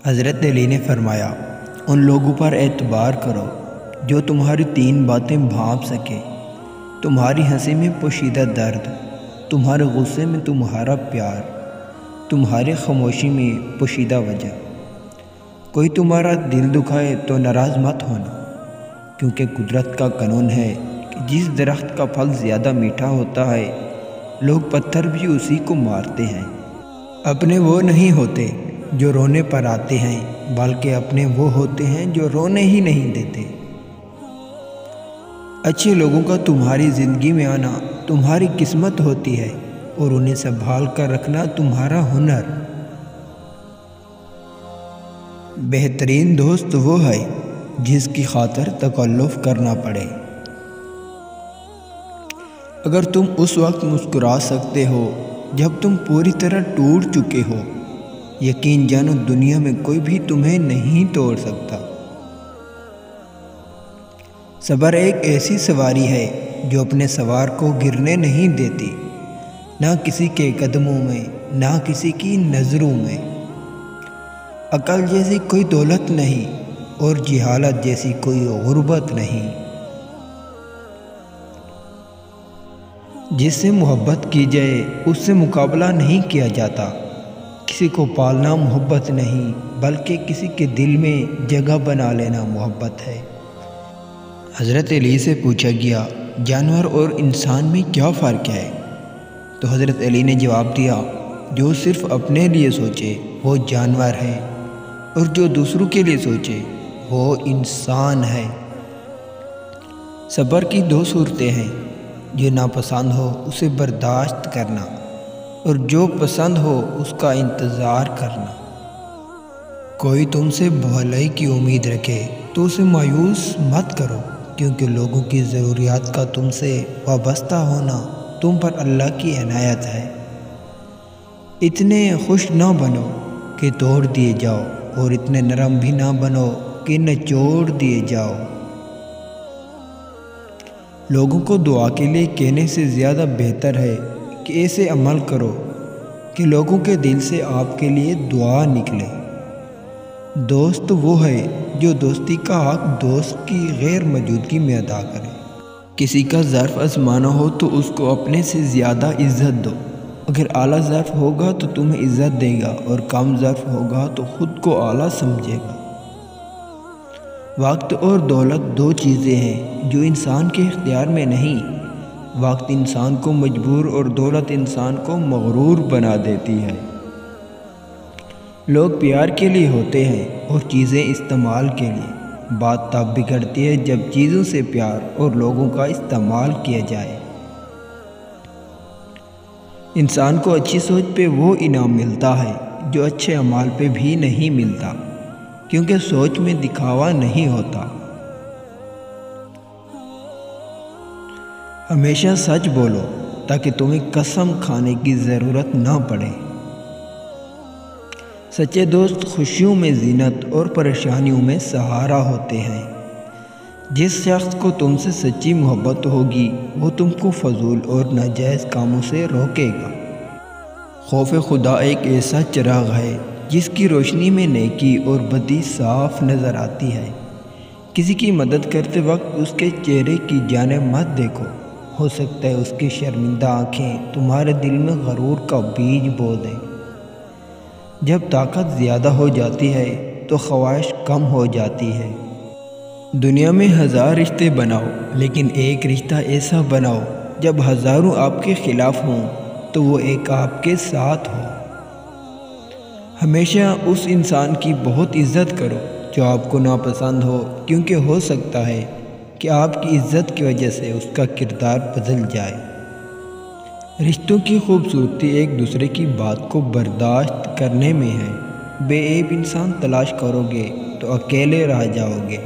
حضرت علی نے فرمایا، ان لوگوں پر اعتبار کرو جو تمہاری 3 باتیں بھانپ سکے، تمہاری ہنسی میں پوشیدہ درد، تمہارے غصے میں تمہارا پیار، تمہاری خاموشی میں پوشیدہ وجہ۔ کوئی تمہارا دل دکھائے تو ناراض مت ہونا، کیونکہ قدرت کا قانون ہے کہ جس درخت کا پھل زیادہ میٹھا ہوتا ہے لوگ پتھر بھی اسی کو مارتے ہیں۔ اپنے وہ نہیں ہوتے جو رونے پر آتے ہیں، بلکہ اپنے وہ ہوتے ہیں جو رونے ہی نہیں دیتے۔ اچھے لوگوں کا تمہاری زندگی میں آنا تمہاری قسمت ہوتی ہے، اور انہیں سنبھال کر رکھنا تمہارا ہنر۔ بہترین دوست وہ ہے جس کی خاطر تکلف کرنا پڑے۔ اگر تم اس وقت مسکرا سکتے ہو جب تم پوری طرح ٹوٹ چکے ہو، یقین جانو دنیا میں کوئی بھی تمہیں نہیں توڑ سکتا۔ صبر ایک ایسی سواری ہے جو اپنے سوار کو گرنے نہیں دیتی، نہ کسی کے قدموں میں، نہ کسی کی نظروں میں۔ عقل جیسی کوئی دولت نہیں، اور جہالت جیسی کوئی غربت نہیں۔ جس سے محبت کی جائے اس سے مقابلہ نہیں کیا جاتا۔ کسی کو پالنا محبت نہیں، بلکہ کسی کے دل میں جگہ بنا لینا محبت ہے۔ حضرت علی سے پوچھا گیا، جانور اور انسان میں کیا فرق ہے؟ تو حضرت علی نے جواب دیا، جو صرف اپنے لیے سوچے وہ جانور ہے، اور جو دوسروں کے لیے سوچے وہ انسان ہے۔ صبر کی 2 صورتیں ہیں، جو ناپسند ہو اسے برداشت کرنا، اور جو پسند ہو اس کا انتظار کرنا۔ کوئی تم سے بھلائی کی امید رکھے تو اسے مایوس مت کرو، کیونکہ لوگوں کی ضروریات کا تم سے وابستہ ہونا تم پر اللہ کی عنایت ہے۔ اتنے خوش نہ بنو کہ توڑ دیے جاؤ، اور اتنے نرم بھی نہ بنو کہ نچوڑ دیے جاؤ۔ لوگوں کو دعا کے لیے کہنے سے زیادہ بہتر ہے کہ ایسے عمل کرو کہ لوگوں کے دل سے آپ کے لیے دعا نکلے۔ دوست وہ ہے جو دوستی کا حق دوست کی غیر موجودگی میں ادا کرے۔ کسی کا ظرف آزمانا ہو تو اس کو اپنے سے زیادہ عزت دو۔ اگر اعلیٰ ظرف ہوگا تو تمہیں عزت دے گا، اور کم ظرف ہوگا تو خود کو اعلیٰ سمجھے گا۔ وقت اور دولت 2 چیزیں ہیں جو انسان کے اختیار میں نہیں۔ وقت انسان کو مجبور اور دولت انسان کو مغرور بنا دیتی ہے۔ لوگ پیار کے لیے ہوتے ہیں اور چیزیں استعمال کے لیے۔ بات تب بگڑتی ہے جب چیزوں سے پیار اور لوگوں کا استعمال کیا جائے۔ انسان کو اچھی سوچ پہ وہ انعام ملتا ہے جو اچھے اعمال پہ بھی نہیں ملتا، کیونکہ سوچ میں دکھاوا نہیں ہوتا۔ ہمیشہ سچ بولو تاکہ تمہیں قسم کھانے کی ضرورت نہ پڑے۔ سچے دوست خوشیوں میں زینت اور پریشانیوں میں سہارا ہوتے ہیں۔ جس شخص کو تم سے سچی محبت ہوگی وہ تم کو فضول اور ناجائز کاموں سے روکے گا۔ خوف خدا ایک ایسا چراغ ہے جس کی روشنی میں نیکی اور بدی صاف نظر آتی ہے۔ کسی کی مدد کرتے وقت اس کے چہرے کی جانب مت دیکھو، ہو سکتا ہے اس کی شرمندہ آنکھیں تمہارے دل میں غرور کا بیج بو دیں۔ جب طاقت زیادہ ہو جاتی ہے تو خواہش کم ہو جاتی ہے۔ دنیا میں 1000 رشتے بناؤ، لیکن ایک رشتہ ایسا بناؤ جب ہزاروں آپ کے خلاف ہوں تو وہ ایک آپ کے ساتھ ہو۔ ہمیشہ اس انسان کی بہت عزت کرو جو آپ کو ناپسند ہو، کیونکہ ہو سکتا ہے کہ آپ کی عزت کی وجہ سے اس کا کردار بدل جائے۔ رشتوں کی خوبصورتی ایک دوسرے کی بات کو برداشت کرنے میں ہے۔ بے عیب انسان تلاش کرو گے تو اکیلے رہ جاؤ گے۔